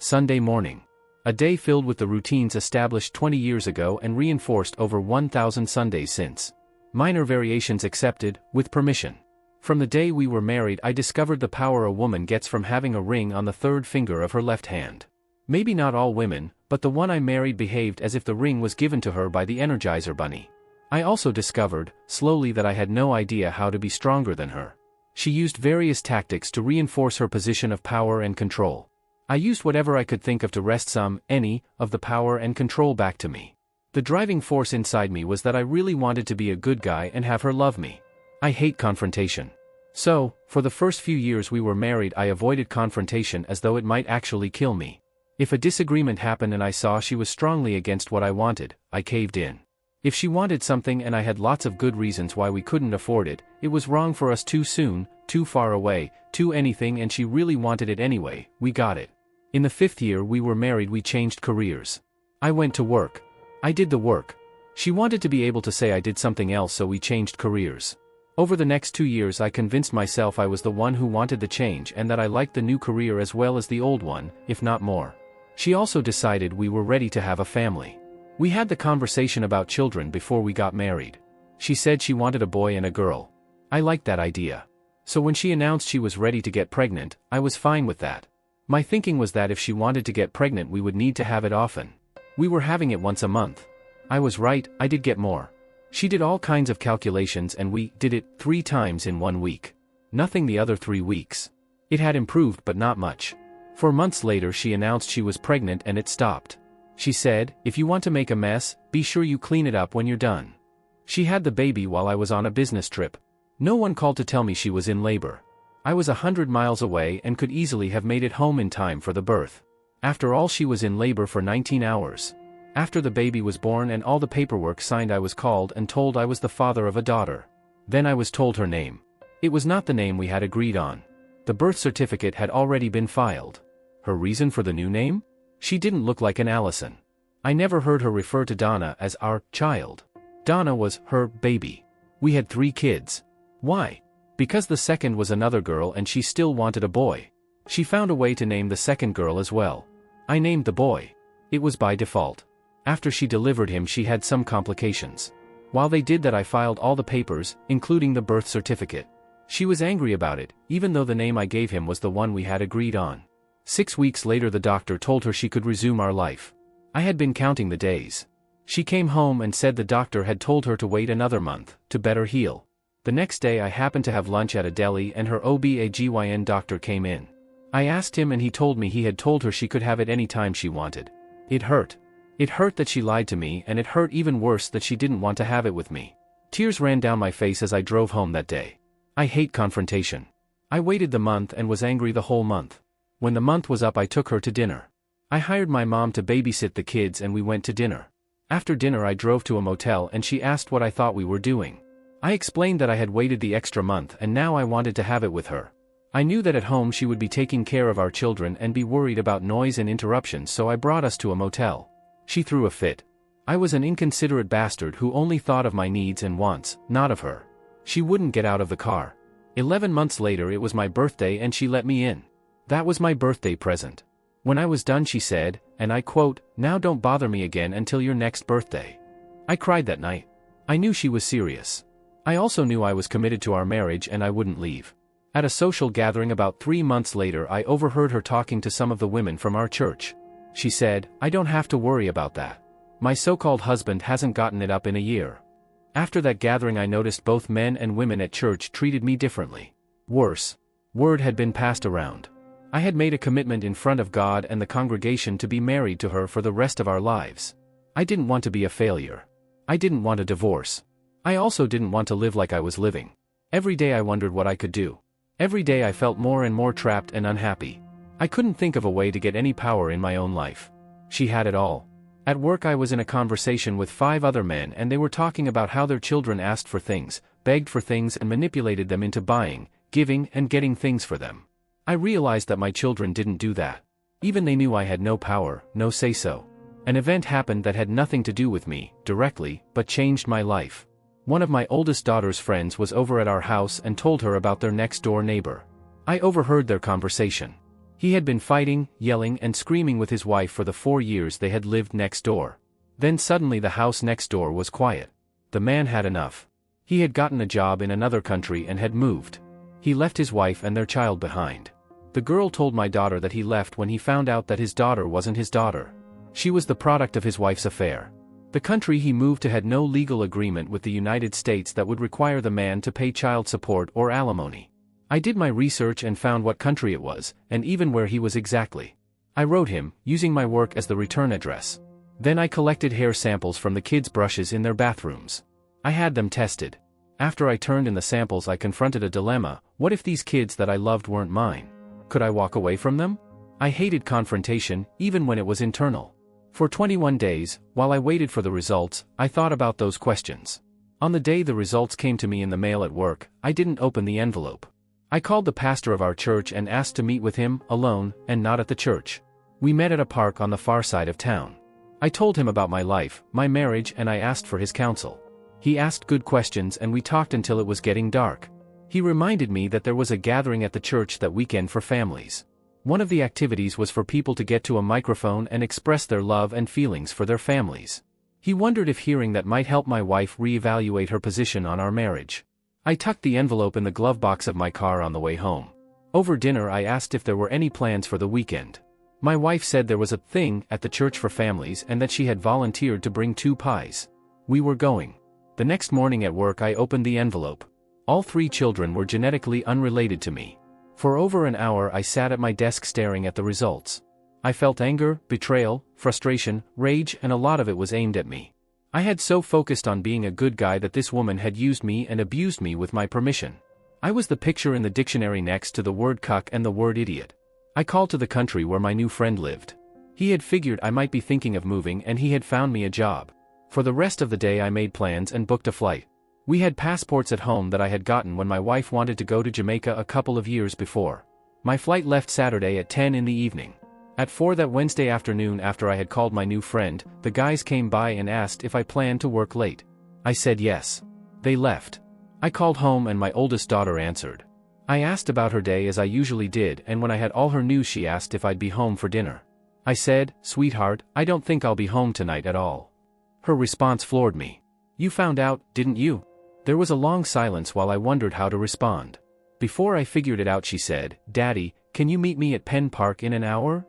Sunday morning. A day filled with the routines established 20 years ago and reinforced over 1,000 Sundays since. Minor variations accepted, with permission. From the day we were married, I discovered the power a woman gets from having a ring on the third finger of her left hand. Maybe not all women, but the one I married behaved as if the ring was given to her by the Energizer Bunny. I also discovered, slowly, that I had no idea how to be stronger than her. She used various tactics to reinforce her position of power and control. I used whatever I could think of to wrest any, of the power and control back to me. The driving force inside me was that I really wanted to be a good guy and have her love me. I hate confrontation. So, for the first few years we were married, I avoided confrontation as though it might actually kill me. If a disagreement happened and I saw she was strongly against what I wanted, I caved in. If she wanted something and I had lots of good reasons why we couldn't afford it, it was wrong for us too soon, too far away, too anything, and she really wanted it anyway, we got it. In the 5th year we were married, we changed careers. I went to work. I did the work. She wanted to be able to say I did something else, so we changed careers. Over the next 2 years I convinced myself I was the one who wanted the change and that I liked the new career as well as the old one, if not more. She also decided we were ready to have a family. We had the conversation about children before we got married. She said she wanted a boy and a girl. I liked that idea. So when she announced she was ready to get pregnant, I was fine with that. My thinking was that if she wanted to get pregnant we would need to have it often. We were having it once a month. I was right, I did get more. She did all kinds of calculations and we did it 3 times in 1 week. Nothing the other 3 weeks. It had improved but not much. 4 months later she announced she was pregnant and it stopped. She said, "If you want to make a mess, be sure you clean it up when you're done." She had the baby while I was on a business trip. No one called to tell me she was in labor. I was 100 miles away and could easily have made it home in time for the birth. After all, she was in labor for 19 hours. After the baby was born and all the paperwork signed, I was called and told I was the father of a daughter. Then I was told her name. It was not the name we had agreed on. The birth certificate had already been filed. Her reason for the new name? She didn't look like an Allison. I never heard her refer to Donna as our child. Donna was her baby. We had 3 kids. Why? Because the second was another girl and she still wanted a boy. She found a way to name the second girl as well. I named the boy. It was by default. After she delivered him she had some complications. While they did that I filed all the papers, including the birth certificate. She was angry about it, even though the name I gave him was the one we had agreed on. 6 weeks later the doctor told her she could resume our life. I had been counting the days. She came home and said the doctor had told her to wait another month, to better heal. The next day I happened to have lunch at a deli and her OB/GYN doctor came in. I asked him and he told me he had told her she could have it any time she wanted. It hurt. It hurt that she lied to me, and it hurt even worse that she didn't want to have it with me. Tears ran down my face as I drove home that day. I hate confrontation. I waited the month and was angry the whole month. When the month was up I took her to dinner. I hired my mom to babysit the kids and we went to dinner. After dinner I drove to a motel and she asked what I thought we were doing. I explained that I had waited the extra month and now I wanted to have it with her. I knew that at home she would be taking care of our children and be worried about noise and interruptions, so I brought us to a motel. She threw a fit. I was an inconsiderate bastard who only thought of my needs and wants, not of her. She wouldn't get out of the car. 11 months later it was my birthday and she let me in. That was my birthday present. When I was done she said, and I quote, "Now don't bother me again until your next birthday." I cried that night. I knew she was serious. I also knew I was committed to our marriage and I wouldn't leave. At a social gathering about 3 months later I overheard her talking to some of the women from our church. She said, "I don't have to worry about that. My so-called husband hasn't gotten it up in a year." After that gathering I noticed both men and women at church treated me differently. Worse. Word had been passed around. I had made a commitment in front of God and the congregation to be married to her for the rest of our lives. I didn't want to be a failure. I didn't want a divorce. I also didn't want to live like I was living. Every day I wondered what I could do. Every day I felt more and more trapped and unhappy. I couldn't think of a way to get any power in my own life. She had it all. At work I was in a conversation with 5 other men and they were talking about how their children asked for things, begged for things and manipulated them into buying, giving and getting things for them. I realized that my children didn't do that. Even they knew I had no power, no say-so. An event happened that had nothing to do with me, directly, but changed my life. One of my oldest daughter's friends was over at our house and told her about their next-door neighbor. I overheard their conversation. He had been fighting, yelling and screaming with his wife for the 4 years they had lived next door. Then suddenly the house next door was quiet. The man had enough. He had gotten a job in another country and had moved. He left his wife and their child behind. The girl told my daughter that he left when he found out that his daughter wasn't his daughter. She was the product of his wife's affair. The country he moved to had no legal agreement with the United States that would require the man to pay child support or alimony. I did my research and found what country it was, and even where he was exactly. I wrote him, using my work as the return address. Then I collected hair samples from the kids' brushes in their bathrooms. I had them tested. After I turned in the samples, I confronted a dilemma: what if these kids that I loved weren't mine? Could I walk away from them? I hated confrontation, even when it was internal. For 21 days, while I waited for the results, I thought about those questions. On the day the results came to me in the mail at work, I didn't open the envelope. I called the pastor of our church and asked to meet with him, alone, and not at the church. We met at a park on the far side of town. I told him about my life, my marriage, and I asked for his counsel. He asked good questions and we talked until it was getting dark. He reminded me that there was a gathering at the church that weekend for families. One of the activities was for people to get to a microphone and express their love and feelings for their families. He wondered if hearing that might help my wife reevaluate her position on our marriage. I tucked the envelope in the glove box of my car on the way home. Over dinner I asked if there were any plans for the weekend. My wife said there was a thing at the church for families and that she had volunteered to bring 2 pies. We were going. The next morning at work I opened the envelope. All 3 children were genetically unrelated to me. For over an hour I sat at my desk staring at the results. I felt anger, betrayal, frustration, rage, and a lot of it was aimed at me. I had so focused on being a good guy that this woman had used me and abused me with my permission. I was the picture in the dictionary next to the word cuck and the word idiot. I called to the country where my new friend lived. He had figured I might be thinking of moving and he had found me a job. For the rest of the day I made plans and booked a flight. We had passports at home that I had gotten when my wife wanted to go to Jamaica a couple of years before. My flight left Saturday at 10 in the evening. At 4 that Wednesday afternoon, after I had called my new friend, the guys came by and asked if I planned to work late. I said yes. They left. I called home and my oldest daughter answered. I asked about her day as I usually did, and when I had all her news she asked if I'd be home for dinner. I said, "Sweetheart, I don't think I'll be home tonight at all." Her response floored me. "You found out, didn't you?" There was a long silence while I wondered how to respond. Before I figured it out she said, "Daddy, can you meet me at Penn Park in an hour?"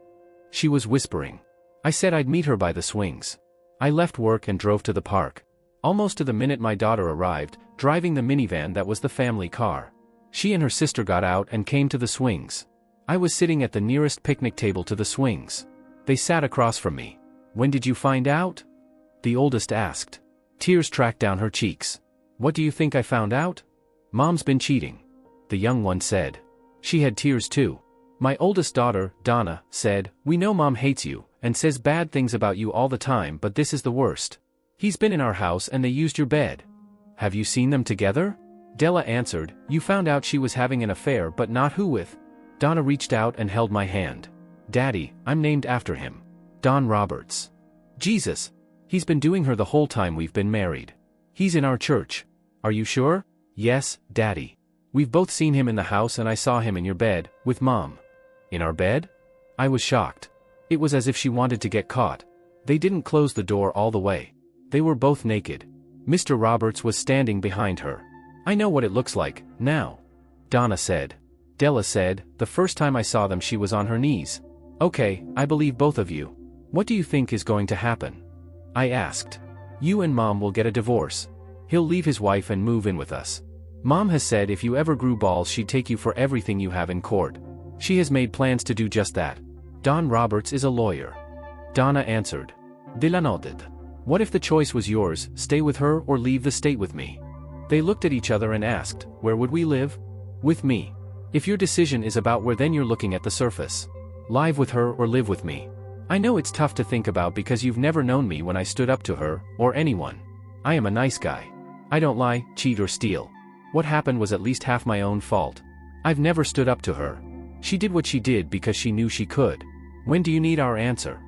She was whispering. I said I'd meet her by the swings. I left work and drove to the park. Almost to the minute my daughter arrived, driving the minivan that was the family car. She and her sister got out and came to the swings. I was sitting at the nearest picnic table to the swings. They sat across from me. "When did you find out?" the oldest asked. Tears tracked down her cheeks. "What do you think I found out?" "Mom's been cheating," the young one said. She had tears too. My oldest daughter, Donna, said, "We know Mom hates you, and says bad things about you all the time, but this is the worst. He's been in our house and they used your bed. Have you seen them together?" Della answered, "You found out she was having an affair but not who with." Donna reached out and held my hand. "Daddy, I'm named after him. Don Roberts." "Jesus. He's been doing her the whole time we've been married. He's in our church." "Are you sure?" "Yes, Daddy. We've both seen him in the house and I saw him in your bed, with Mom." "In our bed?" I was shocked. It was as if she wanted to get caught. They didn't close the door all the way. They were both naked. Mr. Roberts was standing behind her. "I know what it looks like, now," Donna said. Della said, "The first time I saw them she was on her knees." "Okay, I believe both of you. What do you think is going to happen?" I asked. "You and Mom will get a divorce. He'll leave his wife and move in with us. Mom has said if you ever grew balls she'd take you for everything you have in court. She has made plans to do just that. Don Roberts is a lawyer." Donna answered. Della nodded. "What if the choice was yours, stay with her or leave the state with me?" They looked at each other and asked, "Where would we live?" "With me." "If your decision is about where, then you're looking at the surface. Live with her or live with me. I know it's tough to think about because you've never known me when I stood up to her, or anyone. I am a nice guy. I don't lie, cheat or steal. What happened was at least half my own fault. I've never stood up to her. She did what she did because she knew she could. When do you need our answer?"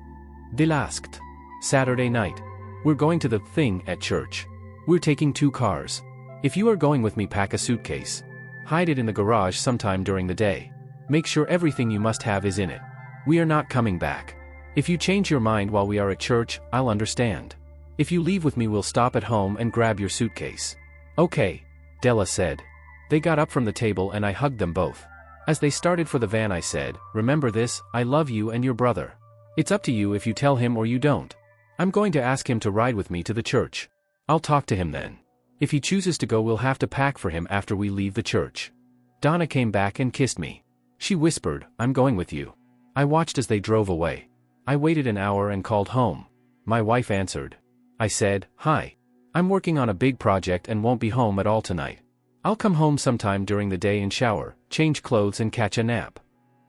Dill asked. "Saturday night. We're going to the thing at church. We're taking 2 cars. If you are going with me, pack a suitcase. Hide it in the garage sometime during the day. Make sure everything you must have is in it. We are not coming back. If you change your mind while we are at church, I'll understand. If you leave with me, we'll stop at home and grab your suitcase. Okay, Della said. They got up from the table and I hugged them both. As they started for the van, I said, remember this, I love you and your brother. It's up to you if you tell him or you don't. I'm going to ask him to ride with me to the church. I'll talk to him then. If he chooses to go, we'll have to pack for him after we leave the church. Donna came back and kissed me. She whispered, I'm going with you. I watched as they drove away. I waited an hour and called home. My wife answered. I said, hi. I'm working on a big project and won't be home at all tonight. I'll come home sometime during the day and shower, change clothes and catch a nap.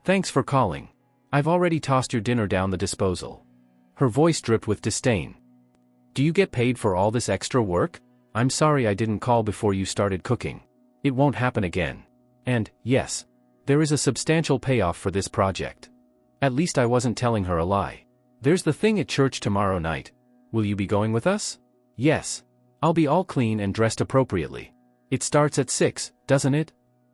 Thanks for calling. I've already tossed your dinner down the disposal. Her voice dripped with disdain. Do you get paid for all this extra work? I'm sorry I didn't call before you started cooking. It won't happen again. And, yes, there is a substantial payoff for this project. At least I wasn't telling her a lie. There's the thing at church tomorrow night. Will you be going with us? Yes. I'll be all clean and dressed appropriately. It starts at 6, doesn't it?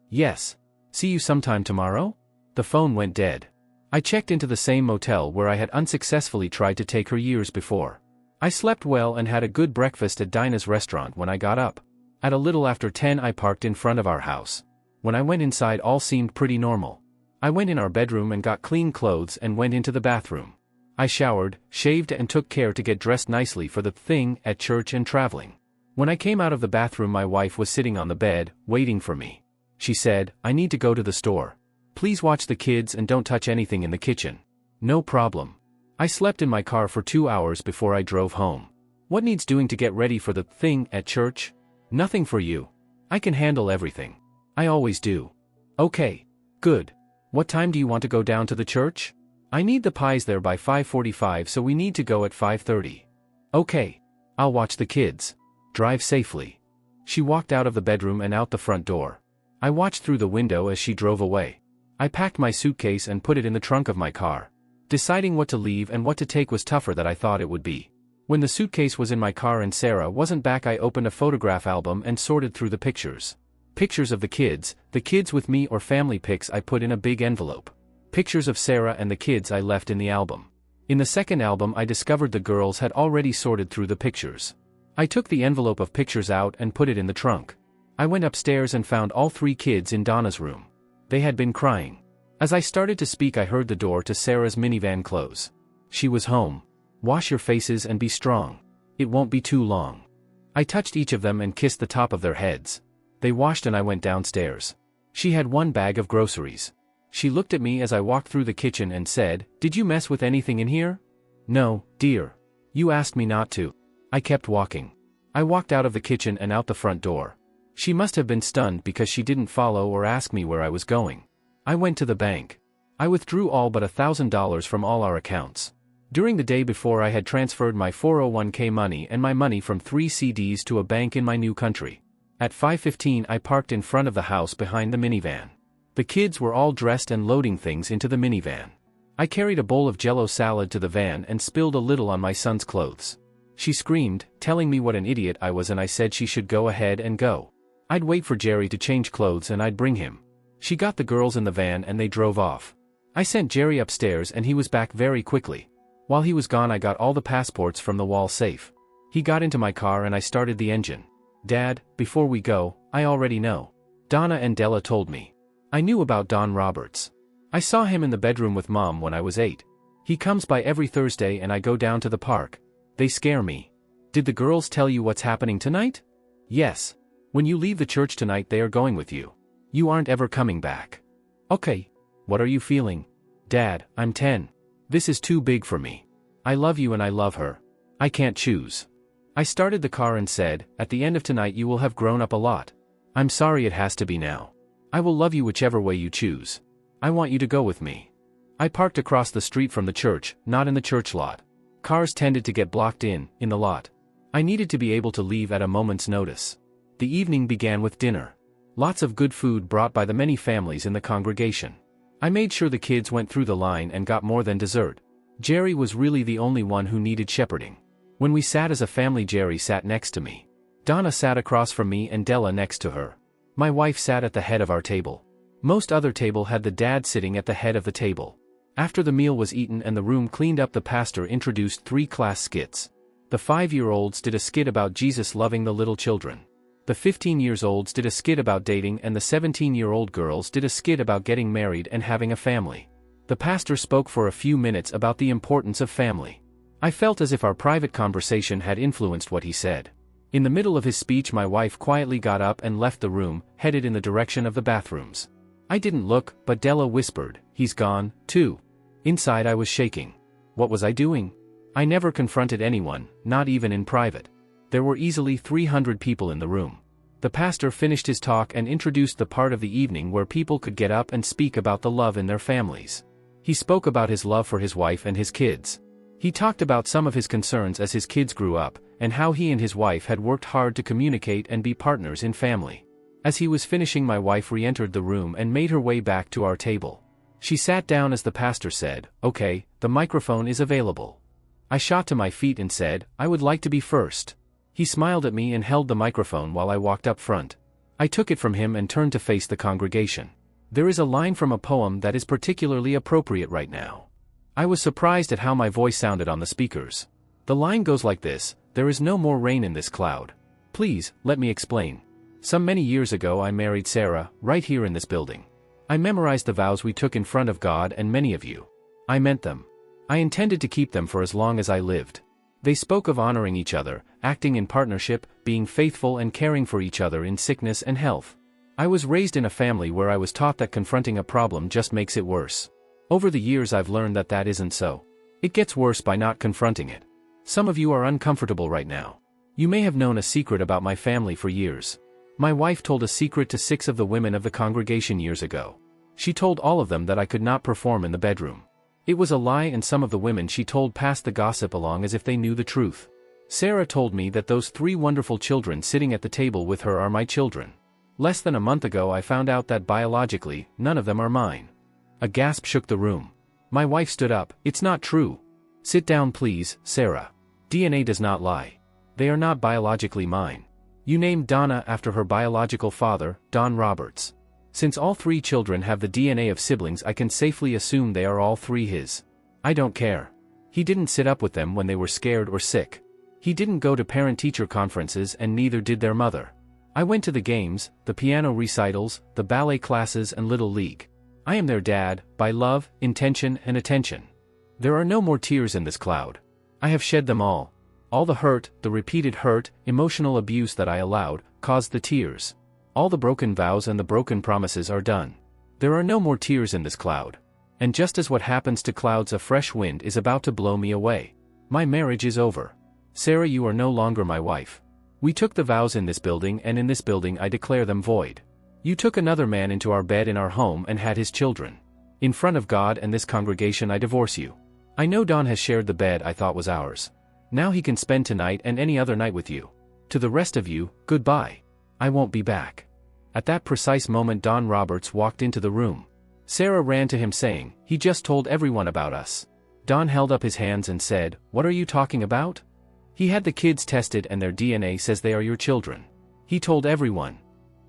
Yes. See you sometime tomorrow? The phone went dead. I checked into the same motel where I had unsuccessfully tried to take her years before. I slept well and had a good breakfast at Dinah's restaurant when I got up. At a little after 10 I parked in front of our house. When I went inside, all seemed pretty normal. I went in our bedroom and got clean clothes and went into the bathroom. I showered, shaved and took care to get dressed nicely for the thing at church and traveling. When I came out of the bathroom, my wife was sitting on the bed, waiting for me. She said, I need to go to the store. Please watch the kids and don't touch anything in the kitchen. No problem. I slept in my car for 2 hours before I drove home. What needs doing to get ready for the thing at church? Nothing for you. I can handle everything. I always do. Okay. Good. What time do you want to go down to the church? I need the pies there by 5:45, so we need to go at 5:30. Okay. I'll watch the kids. Drive safely. She walked out of the bedroom and out the front door. I watched through the window as she drove away. I packed my suitcase and put it in the trunk of my car. Deciding what to leave and what to take was tougher than I thought it would be. When the suitcase was in my car and Sarah wasn't back, I opened a photograph album and sorted through the pictures. Pictures of the kids with me or family pics I put in a big envelope. Pictures of Sarah and the kids I left in the album. In the second album I discovered the girls had already sorted through the pictures. I took the envelope of pictures out and put it in the trunk. I went upstairs and found all 3 kids in Donna's room. They had been crying. As I started to speak, I heard the door to Sarah's minivan close. She was home. Wash your faces and be strong. It won't be too long. I touched each of them and kissed the top of their heads. They washed and I went downstairs. She had 1 bag of groceries. She looked at me as I walked through the kitchen and said, Did you mess with anything in here? No, dear. You asked me not to. I kept walking. I walked out of the kitchen and out the front door. She must have been stunned because she didn't follow or ask me where I was going. I went to the bank. I withdrew all but $1,000 from all our accounts. During the day before, I had transferred my 401k money and my money from 3 CDs to a bank in my new country. At 5:15 I parked in front of the house behind the minivan. The kids were all dressed and loading things into the minivan. I carried a bowl of Jell-O salad to the van and spilled a little on my son's clothes. She screamed, telling me what an idiot I was, and I said she should go ahead and go. I'd wait for Jerry to change clothes and I'd bring him. She got the girls in the van and they drove off. I sent Jerry upstairs and he was back very quickly. While he was gone, I got all the passports from the wall safe. He got into my car and I started the engine. Dad, before we go, I already know. Donna and Della told me. I knew about Don Roberts. I saw him in the bedroom with Mom when I was 8. He comes by every Thursday and I go down to the park. They scare me. Did the girls tell you what's happening tonight? Yes. When you leave the church tonight, they are going with you. You aren't ever coming back. Okay. What are you feeling? Dad, I'm 10. This is too big for me. I love you and I love her. I can't choose. I started the car and said, at the end of tonight you will have grown up a lot. I'm sorry it has to be now. I will love you whichever way you choose. I want you to go with me. I parked across the street from the church, not in the church lot. Cars tended to get blocked in the lot. I needed to be able to leave at a moment's notice. The evening began with dinner. Lots of good food brought by the many families in the congregation. I made sure the kids went through the line and got more than dessert. Jerry was really the only one who needed shepherding. When we sat as a family, Jerry sat next to me. Donna sat across from me and Della next to her. My wife sat at the head of our table. Most other table had the dad sitting at the head of the table. After the meal was eaten and the room cleaned up, the pastor introduced 3 class skits. The 5-year-olds did a skit about Jesus loving the little children. The 15-year-olds did a skit about dating, and the 17-year-old girls did a skit about getting married and having a family. The pastor spoke for a few minutes about the importance of family. I felt as if our private conversation had influenced what he said. In the middle of his speech, my wife quietly got up and left the room, headed in the direction of the bathrooms. I didn't look, but Della whispered, "He's gone, too." Inside I was shaking. What was I doing? I never confronted anyone, not even in private. There were easily 300 people in the room. The pastor finished his talk and introduced the part of the evening where people could get up and speak about the love in their families. He spoke about his love for his wife and his kids. He talked about some of his concerns as his kids grew up, and how he and his wife had worked hard to communicate and be partners in family. As he was finishing, my wife re-entered the room and made her way back to our table. She sat down as the pastor said, "Okay, the microphone is available." I shot to my feet and said, "I would like to be first." He smiled at me and held the microphone while I walked up front. I took it from him and turned to face the congregation. There is a line from a poem that is particularly appropriate right now. I was surprised at how my voice sounded on the speakers. The line goes like this: "There is no more rain in this cloud." Please, let me explain. Some many years ago I married Sarah, right here in this building. I memorized the vows we took in front of God and many of you. I meant them. I intended to keep them for as long as I lived. They spoke of honoring each other, acting in partnership, being faithful and caring for each other in sickness and health. I was raised in a family where I was taught that confronting a problem just makes it worse. Over the years I've learned that that isn't so. It gets worse by not confronting it. Some of you are uncomfortable right now. You may have known a secret about my family for years. My wife told a secret to 6 of the women of the congregation years ago. She told all of them that I could not perform in the bedroom. It was a lie, and some of the women she told passed the gossip along as if they knew the truth. Sarah told me that those 3 wonderful children sitting at the table with her are my children. Less than a month ago I found out that biologically, none of them are mine. A gasp shook the room. My wife stood up. "It's not true." "Sit down please, Sarah. DNA does not lie. They are not biologically mine. You named Donna after her biological father, Don Roberts. Since all 3 children have the DNA of siblings, I can safely assume they are all 3 his. I don't care. He didn't sit up with them when they were scared or sick. He didn't go to parent-teacher conferences, and neither did their mother. I went to the games, the piano recitals, the ballet classes and Little League. I am their dad, by love, intention and attention. There are no more tears in this cloud. I have shed them all. All the hurt, the repeated hurt, emotional abuse that I allowed, caused the tears. All the broken vows and the broken promises are done. There are no more tears in this cloud. And just as what happens to clouds, a fresh wind is about to blow me away. My marriage is over. Sarah, you are no longer my wife. We took the vows in this building, and in this building I declare them void. You took another man into our bed in our home and had his children. In front of God and this congregation I divorce you. I know Don has shared the bed I thought was ours. Now he can spend tonight and any other night with you. To the rest of you, goodbye. I won't be back." At that precise moment Don Roberts walked into the room. Sarah ran to him saying, "He just told everyone about us." Don held up his hands and said, "What are you talking about?" "He had the kids tested and their DNA says they are your children. He told everyone."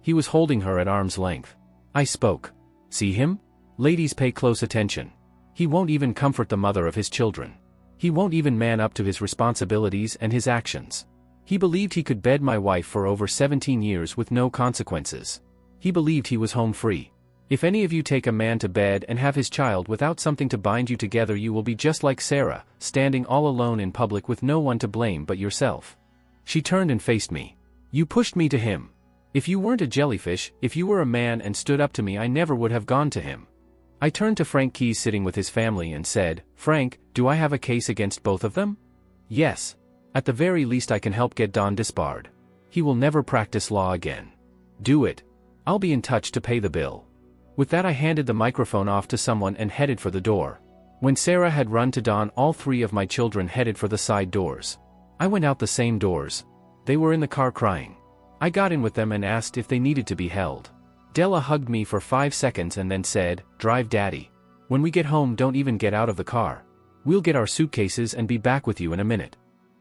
He was holding her at arm's length. I spoke. "See him? Ladies, pay close attention. He won't even comfort the mother of his children. He won't even man up to his responsibilities and his actions. He believed he could bed my wife for over 17 years with no consequences. He believed he was home free. If any of you take a man to bed and have his child without something to bind you together, you will be just like Sarah, standing all alone in public with no one to blame but yourself." She turned and faced me. "You pushed me to him. If you weren't a jellyfish, if you were a man and stood up to me, I never would have gone to him." I turned to Frank Keyes sitting with his family and said, "Frank, do I have a case against both of them?" "Yes. At the very least I can help get Don disbarred. He will never practice law again." "Do it. I'll be in touch to pay the bill." With that I handed the microphone off to someone and headed for the door. When Sarah had run to Don, all 3 of my children headed for the side doors. I went out the same doors. They were in the car crying. I got in with them and asked if they needed to be held. Della hugged me for 5 seconds and then said, "Drive Daddy. When we get home, don't even get out of the car. We'll get our suitcases and be back with you in a minute."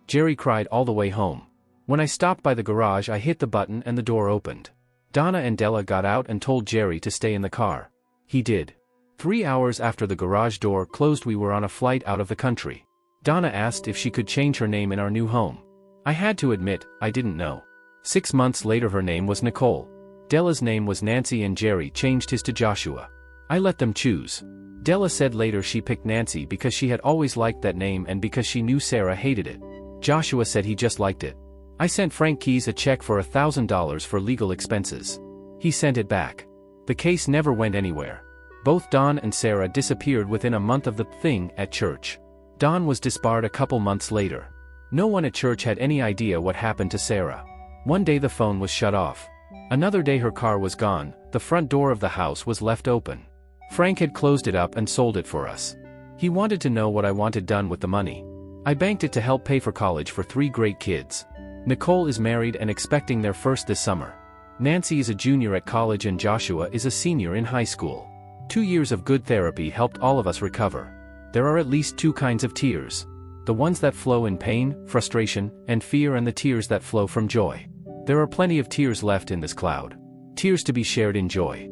Jerry cried all the way home. When I stopped by the garage I hit the button and the door opened. Donna and Della got out and told Jerry to stay in the car. He did. 3 hours after the garage door closed, we were on a flight out of the country. Donna asked if she could change her name in our new home. I had to admit, I didn't know. 6 months later her name was Nicole. Della's name was Nancy and Jerry changed his to Joshua. I let them choose. Della said later she picked Nancy because she had always liked that name and because she knew Sarah hated it. Joshua said he just liked it. I sent Frank Keyes a check for $1,000 for legal expenses. He sent it back. The case never went anywhere. Both Don and Sarah disappeared within a month of the thing at church. Don was disbarred a couple months later. No one at church had any idea what happened to Sarah. One day the phone was shut off. Another day her car was gone, the front door of the house was left open. Frank had closed it up and sold it for us. He wanted to know what I wanted done with the money. I banked it to help pay for college for 3 great kids. Nicole is married and expecting their first this summer. Nancy is a junior at college and Joshua is a senior in high school. 2 years of good therapy helped all of us recover. There are at least 2 kinds of tears. The ones that flow in pain, frustration, and fear, and the tears that flow from joy. There are plenty of tears left in this cloud. Tears to be shared in joy.